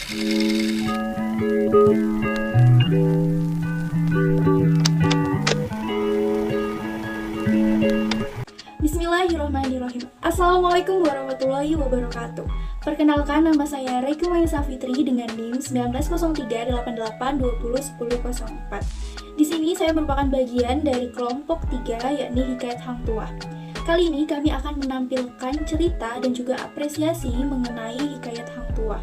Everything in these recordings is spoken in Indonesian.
Bismillahirrahmanirrahim. Assalamualaikum warahmatullahi wabarakatuh. Perkenalkan, nama saya Reiki Maisa Fitri dengan NIM 190388201004. Di sini saya merupakan bagian dari kelompok 3, yakni Hikayat Hang Tuah. Kali ini kami akan menampilkan cerita dan juga apresiasi mengenai Hikayat Hang Tuah.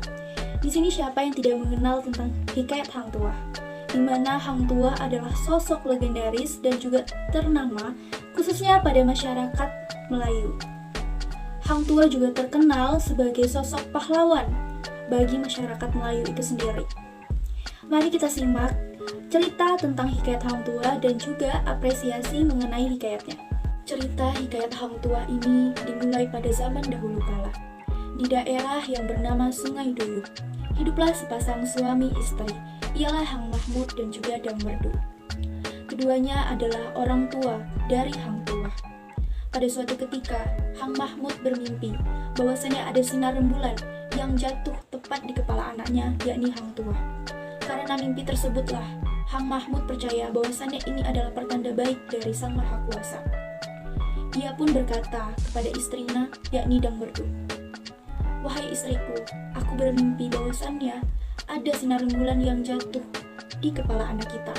Di sini siapa yang tidak mengenal tentang Hikayat Hang Tuah? Di mana Hang Tuah adalah sosok legendaris dan juga ternama khususnya pada masyarakat Melayu. Hang Tuah juga terkenal sebagai sosok pahlawan bagi masyarakat Melayu itu sendiri. Mari kita simak cerita tentang Hikayat Hang Tuah dan juga apresiasi mengenai hikayatnya. Cerita Hikayat Hang Tuah ini dimulai pada zaman dahulu kala. Di daerah yang bernama Sungai Duyung, hiduplah sepasang suami istri, ialah Hang Mahmud dan juga Dang Merdu. Keduanya adalah orang tua dari Hang Tuah. Pada suatu ketika, Hang Mahmud bermimpi bahwasanya ada sinar rembulan yang jatuh tepat di kepala anaknya, yakni Hang Tuah. Karena mimpi tersebutlah, Hang Mahmud percaya bahwasanya ini adalah pertanda baik dari Sang Maha Kuasa. Ia pun berkata kepada istrinya, yakni Dang Merdu, "Wahai istriku, aku bermimpi bahwasannya ada sinar rembulan yang jatuh di kepala anak kita.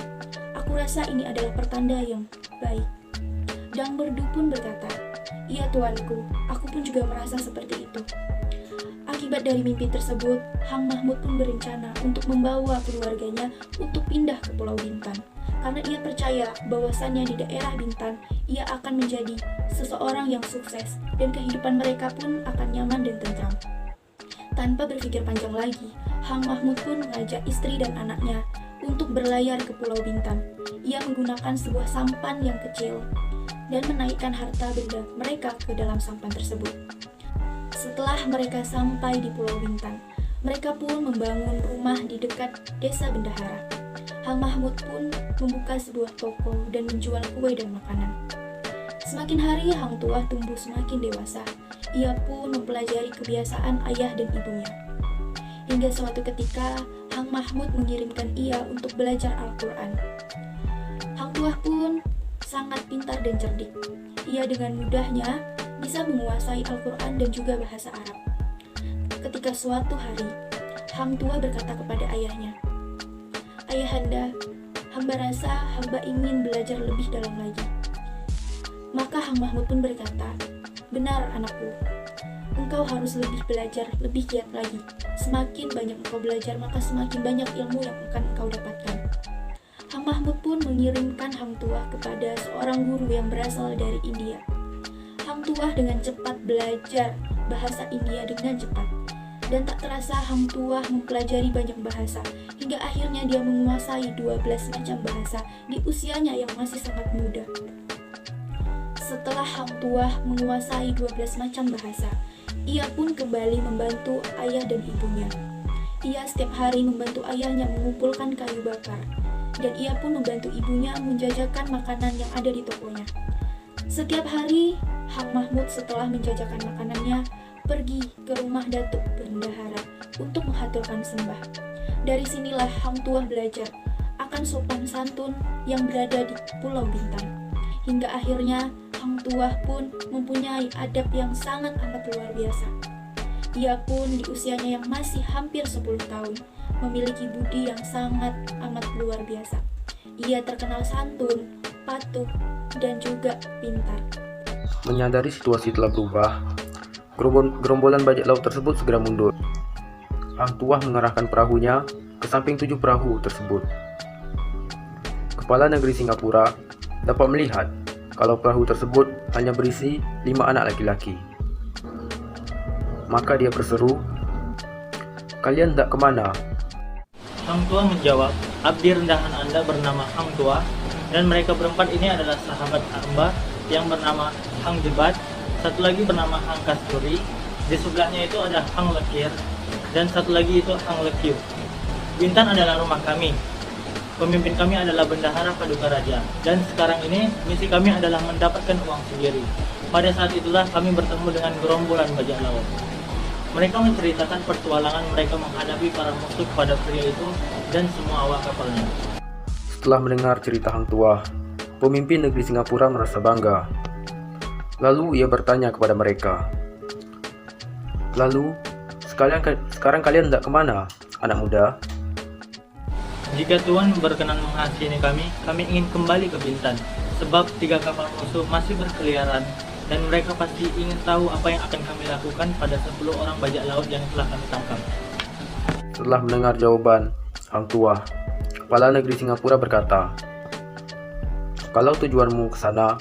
Aku rasa ini adalah pertanda yang baik." Dang Merdu pun berkata, "Iya tuanku, aku pun juga merasa seperti itu." Akibat dari mimpi tersebut, Hang Mahmud pun berencana untuk membawa keluarganya untuk pindah ke Pulau Bintan. Karena ia percaya bahwasannya di daerah Bintan, ia akan menjadi seseorang yang sukses dan kehidupan mereka pun akan nyaman dan tentram. Tanpa berpikir panjang lagi, Hang Mahmud pun mengajak istri dan anaknya untuk berlayar ke Pulau Bintan. Ia menggunakan sebuah sampan yang kecil dan menaikkan harta benda mereka ke dalam sampan tersebut. Setelah mereka sampai di Pulau Bintan, mereka pun membangun rumah di dekat desa Bendahara. Hang Mahmud pun membuka sebuah toko dan menjual kue dan makanan. Semakin hari Hang Tuah tumbuh semakin dewasa. Ia pun mempelajari kebiasaan ayah dan ibunya. Hingga suatu ketika, Hang Mahmud mengirimkan ia untuk belajar Al-Quran. Hang Tuah pun sangat pintar dan cerdik. Ia dengan mudahnya bisa menguasai Al-Quran dan juga bahasa Arab. Ketika suatu hari, Hang Tuah berkata kepada ayahnya, "Ayahanda, hamba rasa hamba ingin belajar lebih dalam lagi." Maka Hang Mahmud pun berkata, "Benar anakku, engkau harus lebih belajar, lebih giat lagi. Semakin banyak engkau belajar, maka semakin banyak ilmu yang akan engkau dapatkan." Hang Mahmud pun mengirimkan Hang Tuah kepada seorang guru yang berasal dari India. Hang Tuah dengan cepat belajar bahasa India dengan cepat. Dan tak terasa Hang Tuah mempelajari banyak bahasa, hingga akhirnya dia menguasai 12 macam bahasa di usianya yang masih sangat muda. Setelah Hang Tuah menguasai 12 macam bahasa, ia pun kembali membantu ayah dan ibunya. Ia setiap hari membantu ayahnya mengumpulkan kayu bakar, dan ia pun membantu ibunya menjajakan makanan yang ada di tokonya. Setiap hari, Hang Mahmud setelah menjajakan makanannya, pergi ke rumah Datuk Bendahara untuk menghaturkan sembah. Dari sinilah Hang Tuah belajar akan sopan santun yang berada di Pulau Bintan. Hingga akhirnya Hang Tuah pun mempunyai adab yang sangat amat luar biasa. Ia pun di usianya yang masih hampir 10 tahun memiliki budi yang sangat amat luar biasa. Ia terkenal santun, patuh, dan juga pintar. Menyadari situasi telah berubah, gerombolan bajak laut tersebut segera mundur. Hang Tuah mengarahkan perahunya ke samping 7 perahu tersebut. Kepala negeri Singapura dapat melihat kalau perahu tersebut hanya berisi 5 anak laki-laki. Maka dia berseru, "Kalian tak kemana?" Hang Tuah menjawab, "Abdi rendahan Anda bernama Hang Tuah, dan mereka berempat ini adalah sahabat hamba yang bernama Hang Jebat, satu lagi bernama Hang Kasturi, di sebelahnya itu ada Hang Lekir, dan satu lagi itu Hang Lekiu. Bintan adalah rumah kami. Pemimpin kami adalah Bendahara Paduka Raja, dan sekarang ini misi kami adalah mendapatkan uang sendiri. Pada saat itulah kami bertemu dengan gerombolan bajak laut." Mereka menceritakan petualangan mereka menghadapi para musuh pada pria itu dan semua awak kapalnya. Setelah mendengar cerita Hang Tuah, pemimpin negeri Singapura merasa bangga. Lalu ia bertanya kepada mereka, "Lalu, sekarang kalian hendak kemana, anak muda?" Jika Tuan berkenan menghasini kami ingin kembali ke Bintan, sebab 3 kapal musuh masih berkeliaran dan mereka pasti ingin tahu apa yang akan kami lakukan pada 10 orang bajak laut yang telah kami tangkap. Setelah mendengar jawaban Hang Tuah, kepala negeri Singapura berkata, "Kalau tujuanmu ke sana,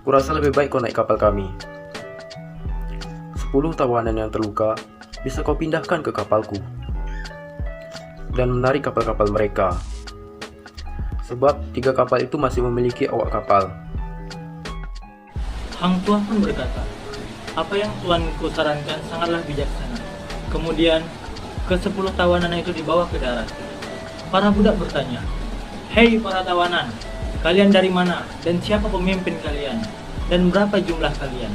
kurasa lebih baik kau naik kapal kami. 10 tawanan yang terluka bisa kau pindahkan ke kapalku dan menarik kapal-kapal mereka. Sebab 3 kapal itu masih memiliki awak kapal." Hang Tuah pun berkata, "Apa yang tuanku sarankan sangatlah bijaksana." Kemudian, ke-10 tawanan itu dibawa ke darat. Para budak bertanya, "Hei para tawanan, kalian dari mana dan siapa pemimpin kalian? Dan berapa jumlah kalian?"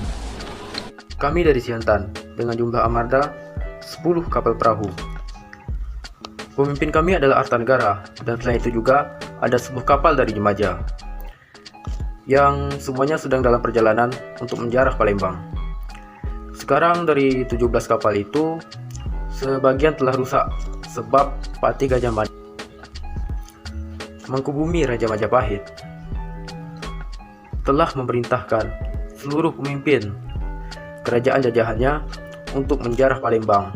"Kami dari Siantan dengan jumlah armada 10 kapal perahu. Pemimpin kami adalah Artanegara dan selain itu juga ada 10 kapal dari Jemaja yang semuanya sedang dalam perjalanan untuk menjarah Palembang. Sekarang dari 17 kapal itu, sebagian telah rusak sebab Patih Gajah Mada, Mangkubumi Raja Majapahit, telah memerintahkan seluruh pemimpin kerajaan jajahannya untuk menjarah Palembang,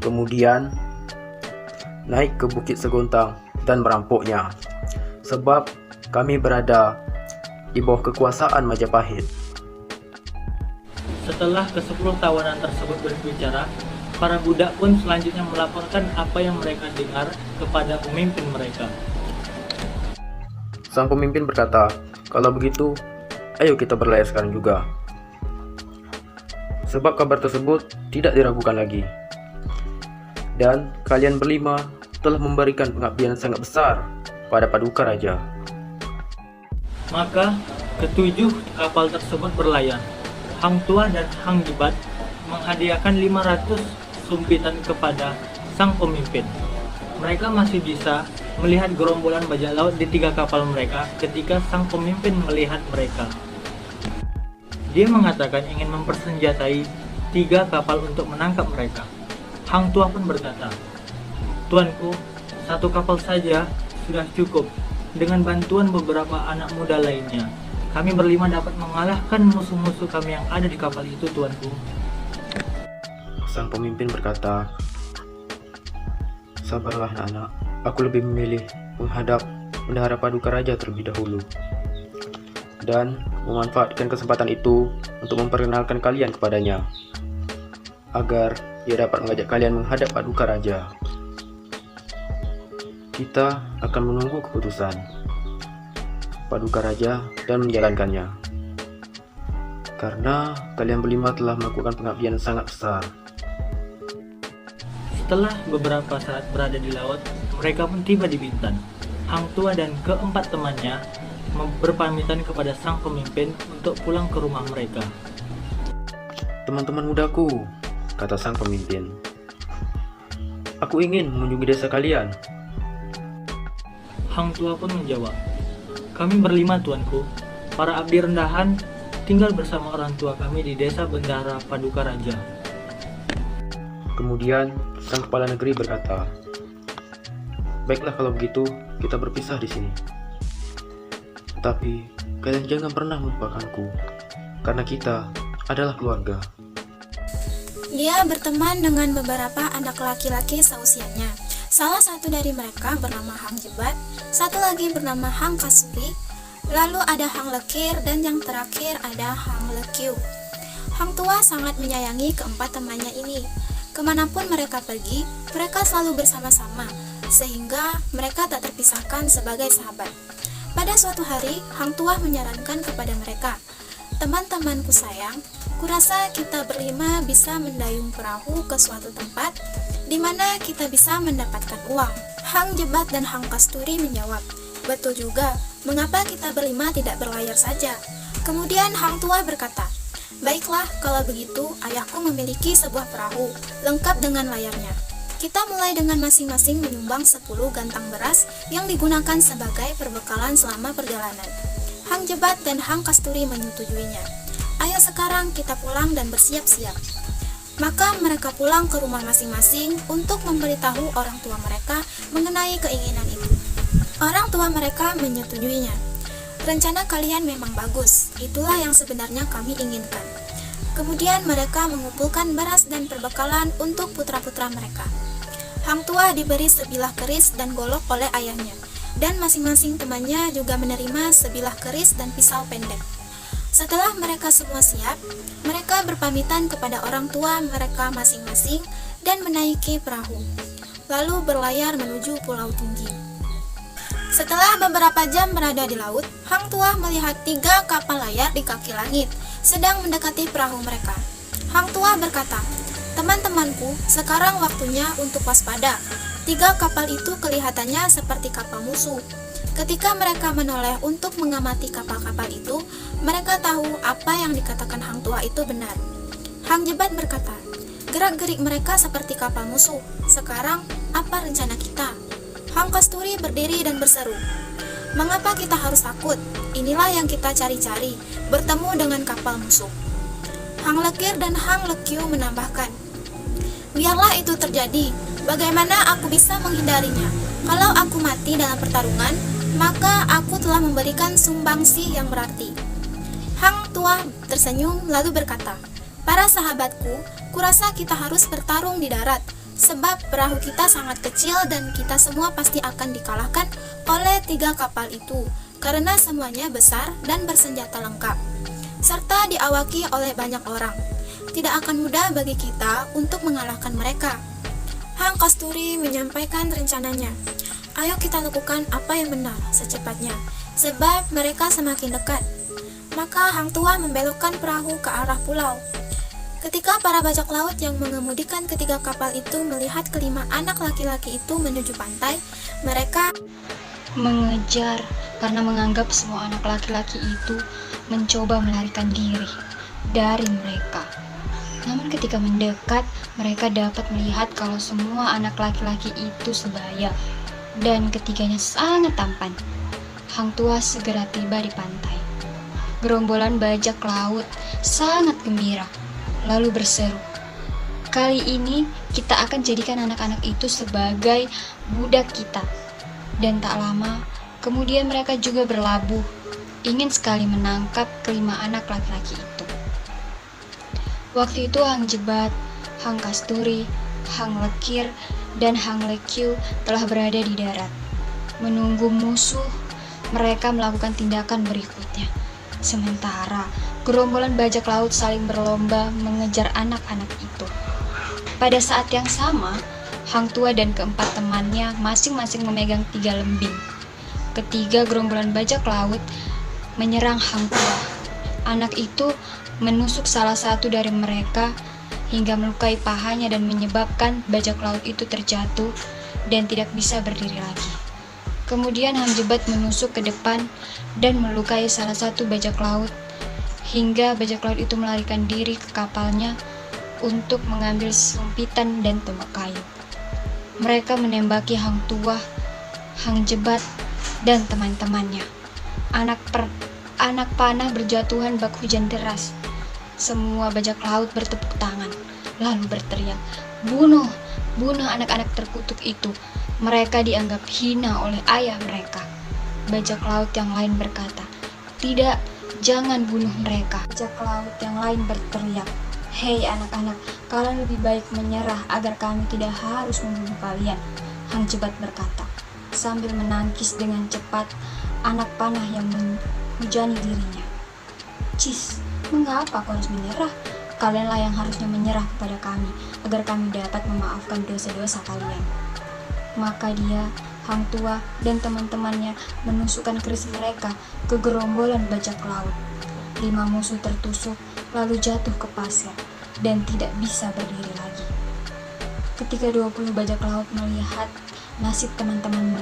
kemudian naik ke Bukit Seguntang dan merampoknya, sebab kami berada di bawah kekuasaan Majapahit." Setelah ke-10 tawanan tersebut berbicara, para budak pun selanjutnya melaporkan apa yang mereka dengar kepada pemimpin mereka. Sang pemimpin berkata, "Kalau begitu, ayo kita berlayar sekarang juga. Sebab kabar tersebut tidak diragukan lagi. Dan kalian berlima telah memberikan pengabdian sangat besar pada Paduka Raja." Maka, ke-7 kapal tersebut berlayar. Hang Tuah dan Hang Jebat menghadiahkan 500 sumpitan kepada sang pemimpin. Mereka masih bisa melihat gerombolan bajak laut di 3 kapal mereka ketika sang pemimpin melihat mereka. Dia mengatakan ingin mempersenjatai 3 kapal untuk menangkap mereka. Hang Tuah pun berkata, "Tuanku, 1 kapal saja sudah cukup. Dengan bantuan beberapa anak muda lainnya, kami berlima dapat mengalahkan musuh-musuh kami yang ada di kapal itu, tuanku." Sang pemimpin berkata, "Sabarlah anak-anak, aku lebih memilih menghadap Bendahara Paduka Raja terlebih dahulu dan memanfaatkan kesempatan itu untuk memperkenalkan kalian kepadanya, agar ia dapat mengajak kalian menghadap Paduka Raja. Kita akan menunggu keputusan Paduka Raja dan menjalankannya, karena kalian berlima telah melakukan pengabdian sangat besar." Setelah beberapa saat berada di laut, mereka pun tiba di Bintan. Hang Tuah dan ke-4 temannya berpamitan kepada sang pemimpin untuk pulang ke rumah mereka. "Teman-teman mudaku," kata sang pemimpin, "aku ingin mengunjungi desa kalian." Hang Tuah pun menjawab, "Kami berlima, tuanku. Para abdi rendahan tinggal bersama orang tua kami di desa Bendahara Paduka Raja." Kemudian sang kepala negeri berkata, "Baiklah kalau begitu, kita berpisah di sini. Tapi kalian jangan pernah melupakanku, karena kita adalah keluarga." Dia berteman dengan beberapa anak laki-laki seusianya. Salah satu dari mereka bernama Hang Jebat, satu lagi bernama Hang Kasuri, lalu ada Hang Lekir, dan yang terakhir ada Hang Lekiu. Hang Tuah sangat menyayangi keempat temannya ini. Kemanapun mereka pergi, mereka selalu bersama-sama, sehingga mereka tak terpisahkan sebagai sahabat. Pada suatu hari, Hang Tuah menyarankan kepada mereka, "Teman-temanku sayang, kurasa kita berlima bisa mendayung perahu ke suatu tempat di mana kita bisa mendapatkan uang." Hang Jebat dan Hang Kasturi menjawab, "Betul juga, mengapa kita berlima tidak berlayar saja?" Kemudian Hang Tuah berkata, Baiklah, kalau begitu ayahku memiliki sebuah perahu, lengkap dengan layarnya. Kita mulai dengan masing-masing menyumbang 10 gantang beras yang digunakan sebagai perbekalan selama perjalanan. Hang Jebat dan Hang Kasturi menyetujuinya. Ayo sekarang kita pulang dan bersiap-siap. Maka mereka pulang ke rumah masing-masing untuk memberitahu orang tua mereka mengenai keinginan itu. Orang tua mereka menyetujuinya. Rencana kalian memang bagus, itulah yang sebenarnya kami inginkan. Kemudian mereka mengumpulkan beras dan perbekalan untuk putra-putra mereka. Hang tua diberi sebilah keris dan golok oleh ayahnya, dan masing-masing temannya juga menerima sebilah keris dan pisau pendek. Setelah mereka semua siap, mereka berpamitan kepada orang tua mereka masing-masing dan menaiki perahu, lalu berlayar menuju Pulau Tinggi. Setelah beberapa jam berada di laut, Hang tua melihat 3 kapal layar di kaki langit, sedang mendekati perahu mereka. Hang tua berkata, "Teman-temanku, sekarang waktunya untuk waspada. 3 kapal itu kelihatannya seperti kapal musuh." Ketika mereka menoleh untuk mengamati kapal-kapal itu, mereka tahu apa yang dikatakan Hang tua itu benar. Hang Jebat berkata, "Gerak-gerik mereka seperti kapal musuh. Sekarang, apa rencana kita?" Hang Kasturi berdiri dan berseru, "Mengapa kita harus takut? Inilah yang kita cari-cari, bertemu dengan kapal musuh." Hang Lekir dan Hang Lekyu menambahkan, "Biarlah itu terjadi. Bagaimana aku bisa menghindarinya? Kalau aku mati dalam pertarungan, maka aku telah memberikan sumbangsih yang berarti." Hang tua tersenyum lalu berkata, "Para sahabatku, kurasa kita harus bertarung di darat, sebab perahu kita sangat kecil dan kita semua pasti akan dikalahkan oleh 3 kapal itu, karena semuanya besar dan bersenjata lengkap, serta diawaki oleh banyak orang. Tidak akan mudah bagi kita untuk mengalahkan mereka." Hang Kasturi menyampaikan rencananya, "Ayo kita lakukan apa yang benar secepatnya, sebab mereka semakin dekat." Maka Hang tua membelokkan perahu ke arah pulau. Ketika para bajak laut yang mengemudikan ketiga kapal itu melihat kelima anak laki-laki itu menuju pantai, mereka mengejar karena menganggap semua anak laki-laki itu mencoba melarikan diri dari mereka. Namun ketika mendekat, mereka dapat melihat kalau semua anak laki-laki itu sebaya dan ketiganya sangat tampan. Hang tua segera tiba di pantai. Gerombolan bajak laut sangat gembira, lalu berseru, "Kali ini kita akan jadikan anak-anak itu sebagai budak kita." Dan tak lama, kemudian mereka juga berlabuh, ingin sekali menangkap kelima anak laki-laki itu. Waktu itu Hang Jebat, Hang Kasturi, Hang Lekir, dan Hang Lekyu telah berada di darat, menunggu musuh mereka melakukan tindakan berikutnya. Sementara gerombolan bajak laut saling berlomba mengejar anak-anak itu. Pada saat yang sama, Hang tua dan keempat temannya masing-masing memegang 3 lembing. Ketiga gerombolan bajak laut menyerang Hang tua. Anak itu menusuk salah satu dari mereka hingga melukai pahanya dan menyebabkan bajak laut itu terjatuh dan tidak bisa berdiri lagi. Kemudian Hang Jebat menusuk ke depan dan melukai salah satu bajak laut hingga bajak laut itu melarikan diri ke kapalnya untuk mengambil sumpitan dan tombak kayu. Mereka menembaki Hang tua, Hang Jebat, dan teman-temannya. Anak panah berjatuhan bak hujan deras. Semua bajak laut bertepuk tangan, lalu berteriak, "Bunuh! Bunuh anak-anak terkutuk itu. Mereka dianggap hina oleh ayah mereka." Bajak laut yang lain berkata, "Tidak, jangan bunuh mereka." Bajak laut yang lain berteriak, "Hei anak-anak, kalian lebih baik menyerah agar kami tidak harus membunuh kalian." Hang Jebat berkata, sambil menangkis dengan cepat anak panah yang menghujani dirinya. "Cis, mengapa kau harus menyerah? Kalianlah yang harusnya menyerah kepada kami, agar kami dapat memaafkan dosa-dosa kalian." Maka dia, Hang tua, dan teman-temannya menusukkan keris mereka ke gerombolan bajak laut. 5 musuh tertusuk, lalu jatuh ke pasir, dan tidak bisa berdiri lagi. Ketika 20 bajak laut melihat nasib teman-teman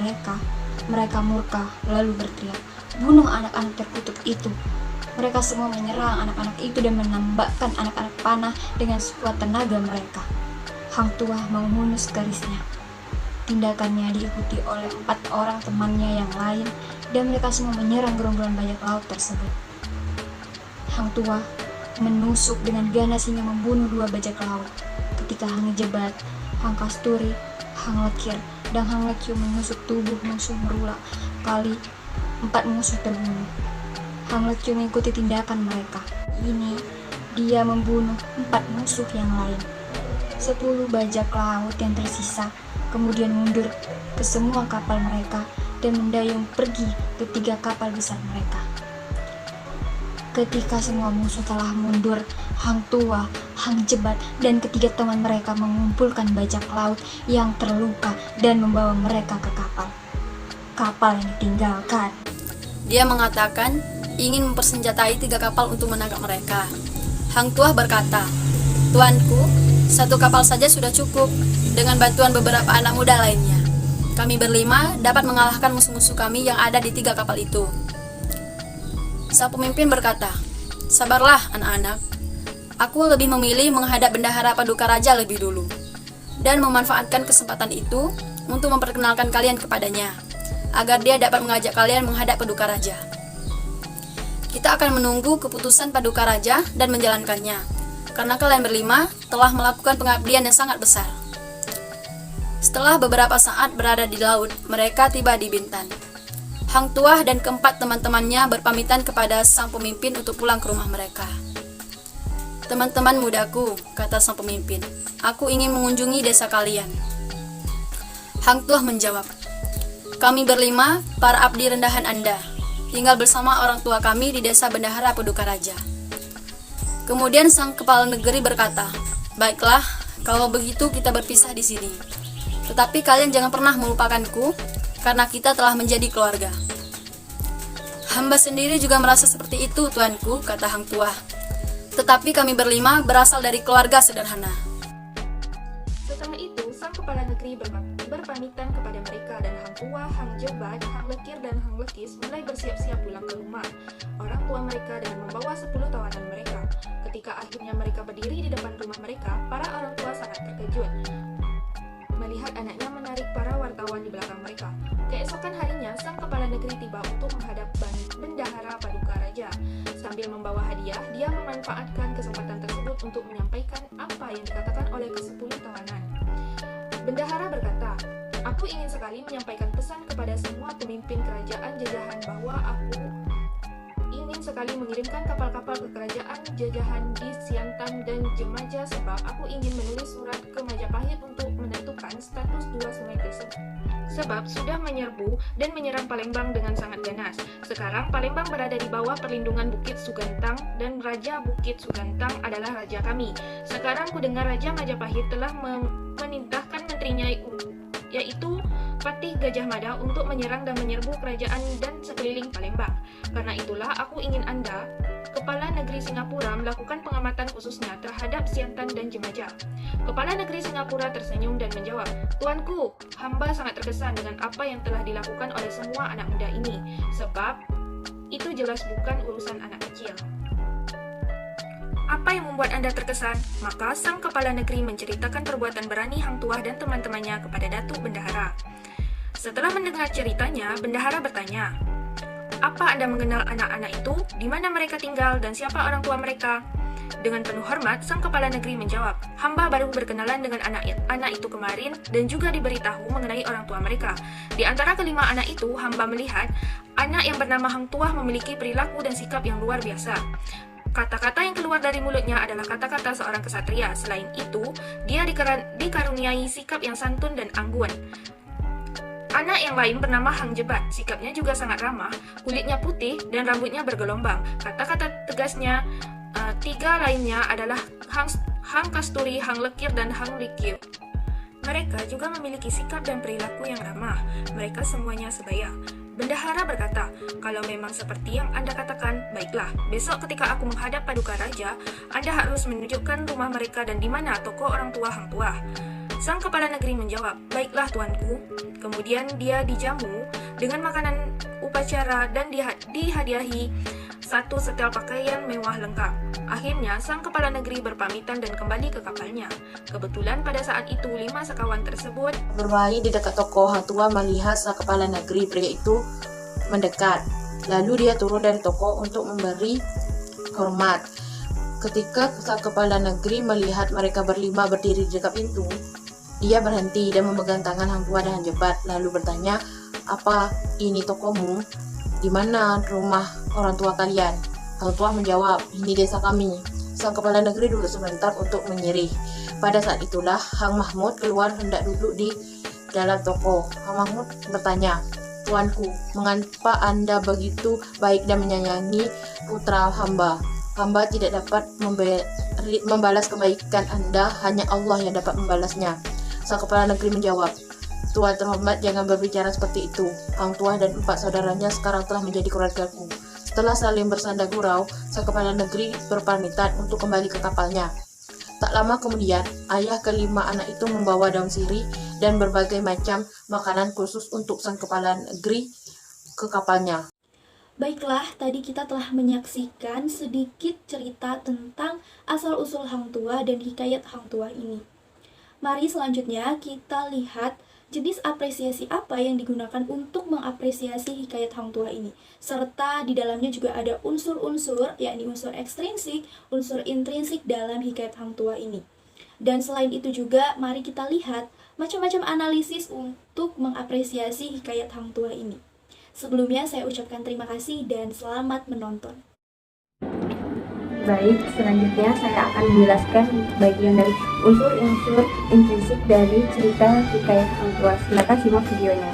mereka murka, lalu berteriak, "Bunuh anak-anak terkutuk itu." Mereka semua menyerang anak-anak itu dan menembakkan anak-anak panah dengan sekuat tenaga mereka. Hang Tua menghunus garisnya. Tindakannya diikuti oleh 4 orang temannya yang lain dan mereka semua menyerang gerombolan bajak laut tersebut. Hang Tua menusuk dengan ganas hingga membunuh 2 bajak laut. Ketika Hang Jebat, Hang Kasturi, Hang Lekir, dan Hang Lekyu menusuk tubuh musuh berulang kali, 4 musuh terbunuh. Hang Lekyu mengikuti tindakan mereka. Ini dia membunuh 4 musuh yang lain. 10 bajak laut yang tersisa kemudian mundur ke semua kapal mereka dan mendayung pergi ke 3 kapal besar mereka. Ketika semua musuh telah mundur, Hang Tua, Hang Jebat, dan ketiga teman mereka mengumpulkan bajak laut yang terluka dan membawa mereka ke kapal. Kapal yang ditinggalkan. Dia mengatakan ingin mempersenjatai 3 kapal untuk menangkap mereka. Hang Tuah berkata, "Tuanku, 1 kapal saja sudah cukup dengan bantuan beberapa anak muda lainnya. Kami berlima dapat mengalahkan musuh-musuh kami yang ada di 3 kapal itu." Sang pemimpin berkata, "Sabarlah anak-anak. Aku lebih memilih menghadap Bendahara Paduka Raja lebih dulu dan memanfaatkan kesempatan itu untuk memperkenalkan kalian kepadanya, agar dia dapat mengajak kalian menghadap Paduka Raja. Kita akan menunggu keputusan Paduka Raja dan menjalankannya, karena kalian berlima telah melakukan pengabdian yang sangat besar." Setelah beberapa saat berada di laut, mereka tiba di Bintan. Hang Tuah dan keempat teman-temannya berpamitan kepada sang pemimpin untuk pulang ke rumah mereka. "Teman-teman mudaku," kata sang pemimpin, "aku ingin mengunjungi desa kalian." Hang Tuah menjawab, "Kami berlima, para abdi rendahan Anda, tinggal bersama orang tua kami di desa Bendahara Paduka Raja." Kemudian sang kepala negeri berkata, "Baiklah, kalau begitu kita berpisah di sini. Tetapi kalian jangan pernah melupakanku, karena kita telah menjadi keluarga." "Hamba sendiri juga merasa seperti itu, tuanku," kata Hang Tuah. "Tetapi kami berlima berasal dari keluarga sederhana." Setelah itu, sang kepala negeri berpamitan kepada mereka dan Hang Tua, Hang Jebat, Hang Lekir, dan Hang Lekis mulai bersiap-siap pulang ke rumah orang tua mereka dengan membawa 10 tawanan mereka. Ketika akhirnya mereka berdiri di depan rumah mereka, para orang tua sangat terkejut melihat anaknya menarik para wartawan di belakang mereka. Keesokan harinya, sang kepala negeri tiba untuk menghadap Bendahara Paduka Raja. Sambil membawa hadiah, dia memanfaatkan kesempatan tersebut untuk menyampaikan apa yang dikatakan oleh ke-10 tawanan. Bendahara berkata, "Aku ingin sekali menyampaikan pesan kepada semua pemimpin kerajaan jajahan bahwa aku ingin sekali mengirimkan kapal-kapal ke kerajaan jajahan di Siantan dan Jemaja sebab aku ingin menulis surat ke Majapahit untuk menentukan status 2 sungai tersebut. Sebab sudah menyerbu dan menyerang Palembang dengan sangat ganas. Sekarang Palembang berada di bawah perlindungan Bukit Sugantang dan Raja Bukit Sugantang adalah raja kami. Sekarang kudengar Raja Majapahit telah menintahkan menterinya yaitu Patih Gajah Mada untuk menyerang dan menyerbu kerajaan dan sekeliling Palembang. Karena itulah aku ingin Anda, Kepala Negeri Singapura, melakukan pengamatan khususnya terhadap Siantan dan Jemaja." Kepala Negeri Singapura tersenyum dan menjawab, "Tuanku, hamba sangat terkesan dengan apa yang telah dilakukan oleh semua anak muda ini, sebab itu jelas bukan urusan anak kecil." "Apa yang membuat Anda terkesan?" Maka sang kepala negeri menceritakan perbuatan berani Hang Tuah dan teman-temannya kepada Datuk Bendahara. Setelah mendengar ceritanya, Bendahara bertanya, "Apa Anda mengenal anak-anak itu? Di mana mereka tinggal dan siapa orang tua mereka?" Dengan penuh hormat, sang kepala negeri menjawab, "Hamba baru berkenalan dengan anak itu kemarin dan juga diberitahu mengenai orang tua mereka. Di antara kelima anak itu, hamba melihat anak yang bernama Hang Tuah memiliki perilaku dan sikap yang luar biasa. Kata-kata yang keluar dari mulutnya adalah kata-kata seorang kesatria. Selain itu, dia dikaruniai sikap yang santun dan anggun. Anak yang lain bernama Hang Jebat, sikapnya juga sangat ramah, kulitnya putih dan rambutnya bergelombang. Kata-kata tegasnya, 3 lainnya adalah Hang Kasturi, Hang Lekir, dan Hang Lekyu. Mereka juga memiliki sikap dan perilaku yang ramah. Mereka semuanya sebaya." Bendahara berkata, "Kalau memang seperti yang Anda katakan, baiklah, besok ketika aku menghadap Paduka Raja, Anda harus menunjukkan rumah mereka dan di mana toko orang tua Hang Tuah." Sang kepala negeri menjawab, "Baiklah tuanku." Kemudian dia dijamu dengan makanan upacara dan dihadiahi satu setel pakaian mewah lengkap. Akhirnya, sang kepala negeri berpamitan dan kembali ke kapalnya. Kebetulan pada saat itu 5 sekawan tersebut berbaring di dekat toko. Hang tua melihat sang kepala negeri pria itu mendekat. Lalu dia turun dari toko untuk memberi hormat. Ketika sang kepala negeri melihat mereka berlima berdiri di dekat pintu, dia berhenti dan memegang tangan Hang tua dan Hang Jebat, lalu bertanya, "Apa ini tokomu? Di mana rumah orang tua kalian?" Hang tua menjawab, "Ini desa kami." Sang kepala negeri duduk sebentar untuk menyirih. Pada saat itulah Hang Mahmud keluar hendak duduk di dalam toko. Hang Mahmud bertanya, "Tuanku, mengapa Anda begitu baik dan menyayangi putra hamba? Hamba tidak dapat membalas kebaikan Anda, hanya Allah yang dapat membalasnya." Sang kepala negeri menjawab, "Tuan terhormat, jangan berbicara seperti itu. Hang tua dan 4 saudaranya sekarang telah menjadi keluargaku." Setelah saling bersanda gurau, sang kepala negeri berpamitan untuk kembali ke kapalnya. Tak lama kemudian, ayah kelima anak itu membawa daun sirih dan berbagai macam makanan khusus untuk sang kepala negeri ke kapalnya. Baiklah, tadi kita telah menyaksikan sedikit cerita tentang asal-usul Hang Tua dan hikayat Hang Tua ini. Mari selanjutnya kita lihat jenis apresiasi apa yang digunakan untuk mengapresiasi hikayat Hang Tua ini. Serta di dalamnya juga ada unsur-unsur, yakni unsur ekstrinsik, unsur intrinsik dalam hikayat Hang Tua ini. Dan selain itu juga, mari kita lihat macam-macam analisis untuk mengapresiasi hikayat Hang Tua ini. Sebelumnya saya ucapkan terima kasih dan selamat menonton. Baik, selanjutnya saya akan menjelaskan bagian dari unsur-unsur intrinsik dari cerita hikayat Hang Tua. Silakan simak videonya.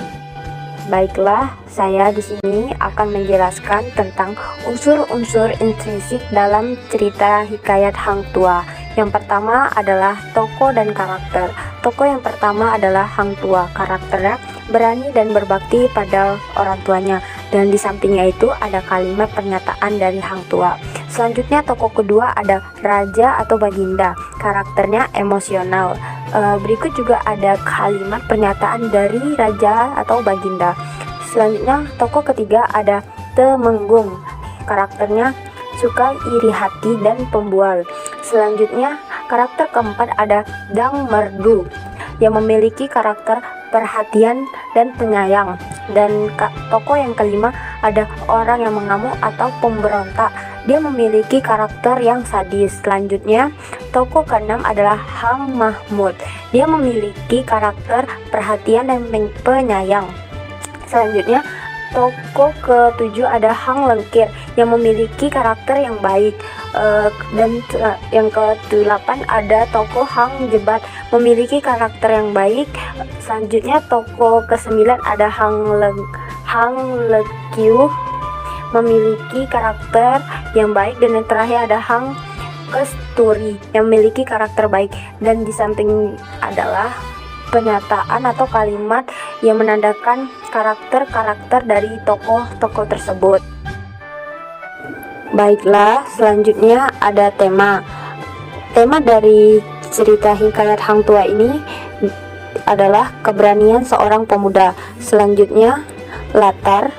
Baiklah, saya di sini akan menjelaskan tentang unsur-unsur intrinsik dalam cerita hikayat Hang Tua. Yang pertama adalah tokoh dan karakter. Tokoh yang pertama adalah Hang Tua. Karakternya berani dan berbakti pada orang tuanya. Dan di sampingnya itu ada kalimat pernyataan dari Hang Tua. Selanjutnya tokoh kedua ada Raja atau Baginda. Karakternya emosional. Berikut juga ada kalimat pernyataan dari Raja atau Baginda. Selanjutnya tokoh ketiga ada Temenggung. Karakternya suka iri hati dan pembual. Selanjutnya karakter keempat ada Dang Merdu yang memiliki karakter perhatian dan penyayang. Dan tokoh yang kelima ada orang yang mengamuk atau pemberontak. Dia memiliki karakter yang sadis. Selanjutnya tokoh keenam adalah Hang Mahmud. Dia memiliki karakter perhatian dan penyayang. Selanjutnya tokoh ketujuh ada Hang Lengkir yang memiliki karakter yang baik. Dan yang ke-8 ada tokoh Hang Jebat memiliki karakter yang baik. Selanjutnya tokoh ke-9 ada Hang Lekiu memiliki karakter yang baik. Dan yang terakhir ada Hang Kasturi yang memiliki karakter baik. Dan di samping adalah pernyataan atau kalimat yang menandakan karakter-karakter dari tokoh-tokoh tersebut. Baiklah, selanjutnya ada tema. Tema dari cerita hikayat Hang Tua ini adalah keberanian seorang pemuda. Selanjutnya latar.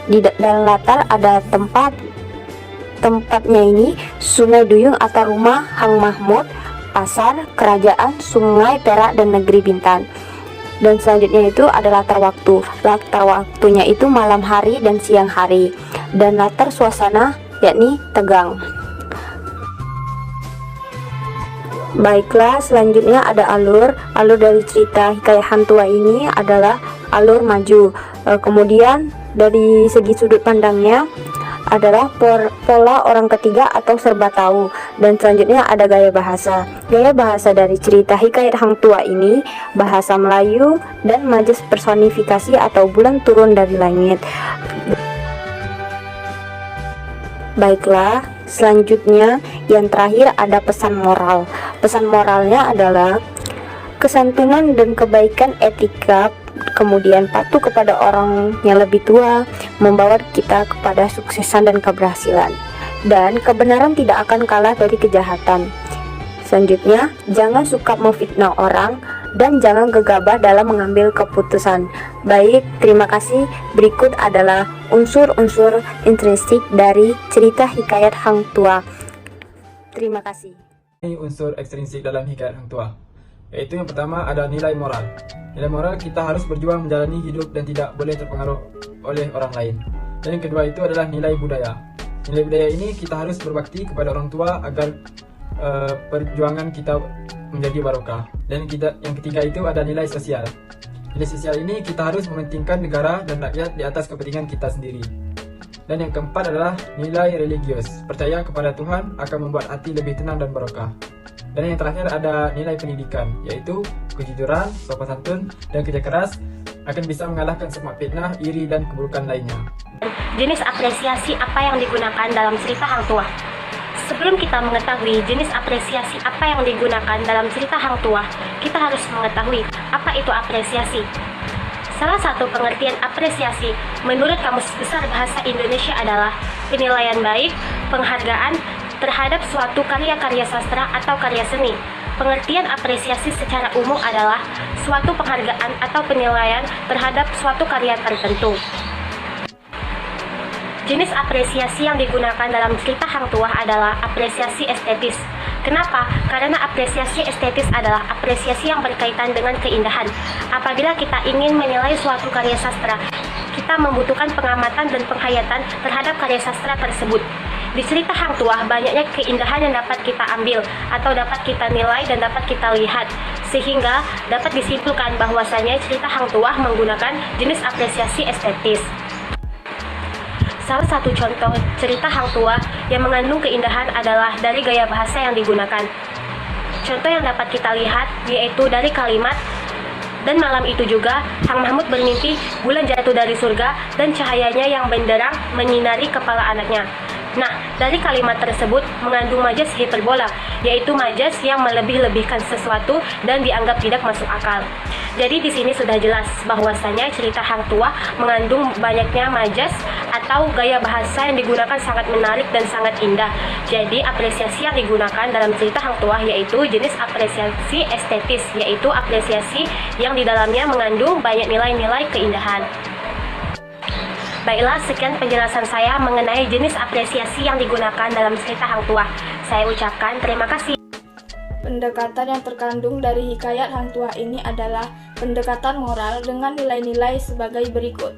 Di dalam latar ada tempatnya ini Sungai Duyung atau rumah Hang Mahmud, pasar, kerajaan, sungai, perak, dan negeri Bintan. Dan selanjutnya itu ada latar waktu. Latar waktunya itu malam hari dan siang hari. Dan latar suasana yakni tegang. Baiklah, selanjutnya ada alur. Alur dari cerita hikayat Hang Tua ini adalah alur maju. Kemudian dari segi sudut pandangnya adalah pola orang ketiga atau serba tahu. Dan selanjutnya ada gaya bahasa. Gaya bahasa dari cerita hikayat Hang Tua ini bahasa Melayu dan majas personifikasi atau bulan turun dari langit. Baiklah, selanjutnya yang terakhir ada pesan moral. Pesan moralnya adalah kesantunan dan kebaikan etika, kemudian patuh kepada orang yang lebih tua, membawa kita kepada suksesan dan keberhasilan. Dan kebenaran tidak akan kalah dari kejahatan. Selanjutnya, jangan suka memfitnah orang dan jangan gegabah dalam mengambil keputusan. Baik, terima kasih. Berikut adalah unsur-unsur intrinsik dari cerita hikayat Hang Tuah. Terima kasih. Ini unsur ekstrinsik dalam hikayat Hang Tuah, yaitu yang pertama ada nilai moral. Nilai moral, kita harus berjuang menjalani hidup dan tidak boleh terpengaruh oleh orang lain. Dan yang kedua itu adalah nilai budaya. Nilai budaya ini kita harus berbakti kepada orang tua agar perjuangan kita menjadi barokah. Dan yang ketiga itu ada nilai sosial. Nilai sosial ini kita harus mementingkan negara dan rakyat di atas kepentingan kita sendiri. Dan yang keempat adalah nilai religius. Percaya kepada Tuhan akan membuat hati lebih tenang dan barokah. Dan yang terakhir ada nilai pendidikan, yaitu kejujuran, sopan santun, dan kerja keras akan bisa mengalahkan semua fitnah, iri, dan keburukan lainnya. Jenis apresiasi apa yang digunakan dalam cerita Hang Tuah? Sebelum kita mengetahui jenis apresiasi apa yang digunakan dalam cerita Hang Tuah, kita harus mengetahui apa itu apresiasi. Salah satu pengertian apresiasi menurut Kamus Besar Bahasa Indonesia adalah penilaian baik, penghargaan terhadap suatu karya-karya sastra atau karya seni. Pengertian apresiasi secara umum adalah suatu penghargaan atau penilaian terhadap suatu karya tertentu. Jenis apresiasi yang digunakan dalam cerita Hang Tuah adalah apresiasi estetis. Kenapa? Karena apresiasi estetis adalah apresiasi yang berkaitan dengan keindahan. Apabila kita ingin menilai suatu karya sastra, kita membutuhkan pengamatan dan penghayatan terhadap karya sastra tersebut. Di cerita Hang Tuah, banyaknya keindahan yang dapat kita ambil atau dapat kita nilai dan dapat kita lihat, sehingga dapat disimpulkan bahwasanya cerita Hang Tuah menggunakan jenis apresiasi estetis. Salah satu contoh cerita Hang Tuah yang mengandung keindahan adalah dari gaya bahasa yang digunakan. Contoh yang dapat kita lihat yaitu dari kalimat, dan malam itu juga Hang Mahmud bermimpi bulan jatuh dari surga dan cahayanya yang benderang menyinari kepala anaknya. Nah, dari kalimat tersebut mengandung majas hiperbola, yaitu majas yang melebih-lebihkan sesuatu dan dianggap tidak masuk akal. Jadi di sini sudah jelas bahwasanya cerita Hang Tuah mengandung banyaknya majas atau gaya bahasa yang digunakan sangat menarik dan sangat indah. Jadi apresiasi yang digunakan dalam cerita Hang Tuah yaitu jenis apresiasi estetis, yaitu apresiasi yang di dalamnya mengandung banyak nilai-nilai keindahan. Baiklah, sekian penjelasan saya mengenai jenis apresiasi yang digunakan dalam cerita Hang Tuah. Saya ucapkan terima kasih. Pendekatan yang terkandung dari hikayat Hang Tuah ini adalah pendekatan moral dengan nilai-nilai sebagai berikut.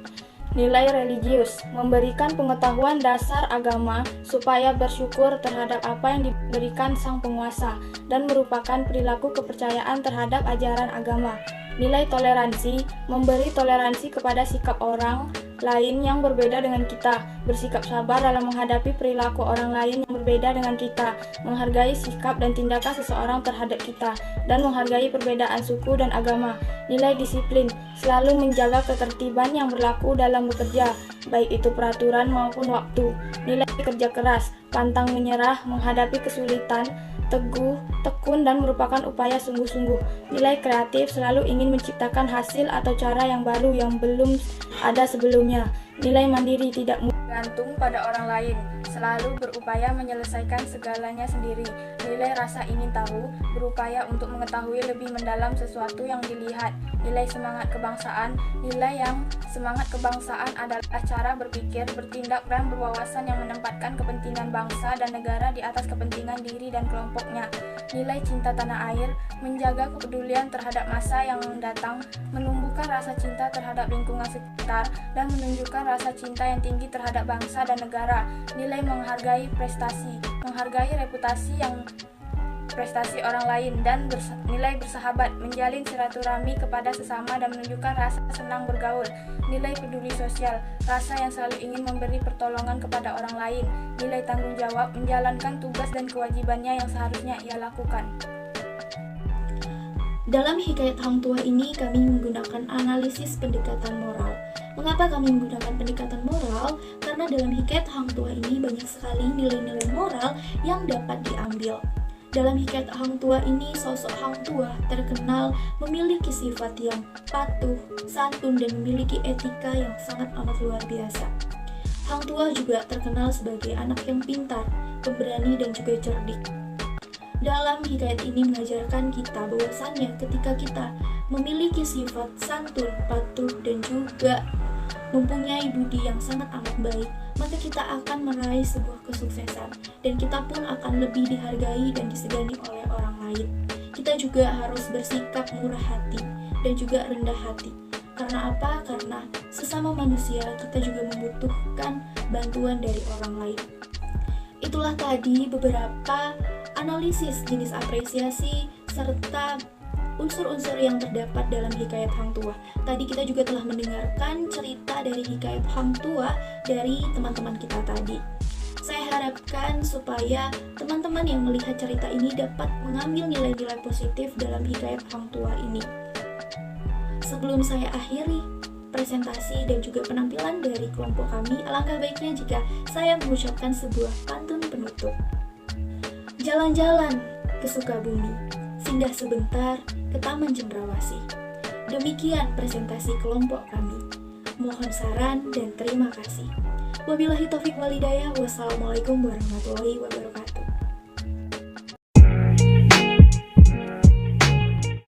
Nilai religius, memberikan pengetahuan dasar agama supaya bersyukur terhadap apa yang diberikan sang penguasa dan merupakan perilaku kepercayaan terhadap ajaran agama. Nilai toleransi, memberi toleransi kepada sikap orang lain yang berbeda dengan kita, bersikap sabar dalam menghadapi perilaku orang lain yang berbeda dengan kita, menghargai sikap dan tindakan seseorang terhadap kita, dan menghargai perbedaan suku dan agama. Nilai disiplin, selalu menjaga ketertiban yang berlaku dalam bekerja, baik itu peraturan maupun waktu. Nilai kerja keras, pantang menyerah menghadapi kesulitan, teguh, tekun, dan merupakan upaya sungguh-sungguh. Nilai kreatif, selalu ingin menciptakan hasil atau cara yang baru yang belum ada sebelumnya. Nilai mandiri, tidak bergantung pada orang lain, selalu berupaya menyelesaikan segalanya sendiri. Nilai rasa ingin tahu, berupaya untuk mengetahui lebih mendalam sesuatu yang dilihat. Nilai semangat kebangsaan, nilai yang semangat kebangsaan adalah cara berpikir, bertindak, dan berwawasan yang menempatkan kepentingan bangsa dan negara di atas kepentingan diri dan kelompoknya. Nilai cinta tanah air, menjaga kepedulian terhadap masa yang datang, menumbuhkan rasa cinta terhadap lingkungan sekitar, dan menunjukkan rasa cinta yang tinggi terhadap bangsa dan negara. Nilai menghargai prestasi, menghargai reputasi yang prestasi orang lain, dan nilai bersahabat, menjalin silaturahmi kepada sesama dan menunjukkan rasa senang bergaul. Nilai peduli sosial, rasa yang selalu ingin memberi pertolongan kepada orang lain. Nilai tanggung jawab, menjalankan tugas dan kewajibannya yang seharusnya ia lakukan. Dalam hikayat Hang Tuah ini kami menggunakan analisis pendekatan moral. Mengapa kami menggunakan pendekatan moral? Karena dalam hikayat Hang Tuah ini banyak sekali nilai-nilai moral yang dapat diambil. Dalam hikayat Hang Tuah ini, sosok Hang Tuah terkenal memiliki sifat yang patuh, santun, dan memiliki etika yang sangat amat luar biasa. Hang Tuah juga terkenal sebagai anak yang pintar, pemberani, dan juga cerdik. Dalam hikayat ini mengajarkan kita bahwasannya ketika kita memiliki sifat santun, patuh, dan juga mempunyai budi yang sangat amat baik, maka kita akan meraih sebuah kesuksesan dan kita pun akan lebih dihargai dan disegani oleh orang lain. Kita juga harus bersikap murah hati dan juga rendah hati. Karena apa? Karena sesama manusia kita juga membutuhkan bantuan dari orang lain. Itulah tadi beberapa analisis jenis apresiasi serta unsur-unsur yang terdapat dalam hikayat Hang Tuah. Tadi kita juga telah mendengarkan cerita dari hikayat Hang Tuah dari teman-teman kita tadi. Saya harapkan supaya teman-teman yang melihat cerita ini dapat mengambil nilai-nilai positif dalam hikayat Hang Tuah ini. Sebelum saya akhiri presentasi dan juga penampilan dari kelompok kami, alangkah baiknya jika saya mengucapkan sebuah pantun penutup. Jalan-jalan ke Sukabumi, singgah sebentar ke Taman Cendrawasih. Demikian presentasi kelompok kami. Mohon saran dan terima kasih. Wabillahi taufik walhidayah. Wassalamualaikum warahmatullahi wabarakatuh.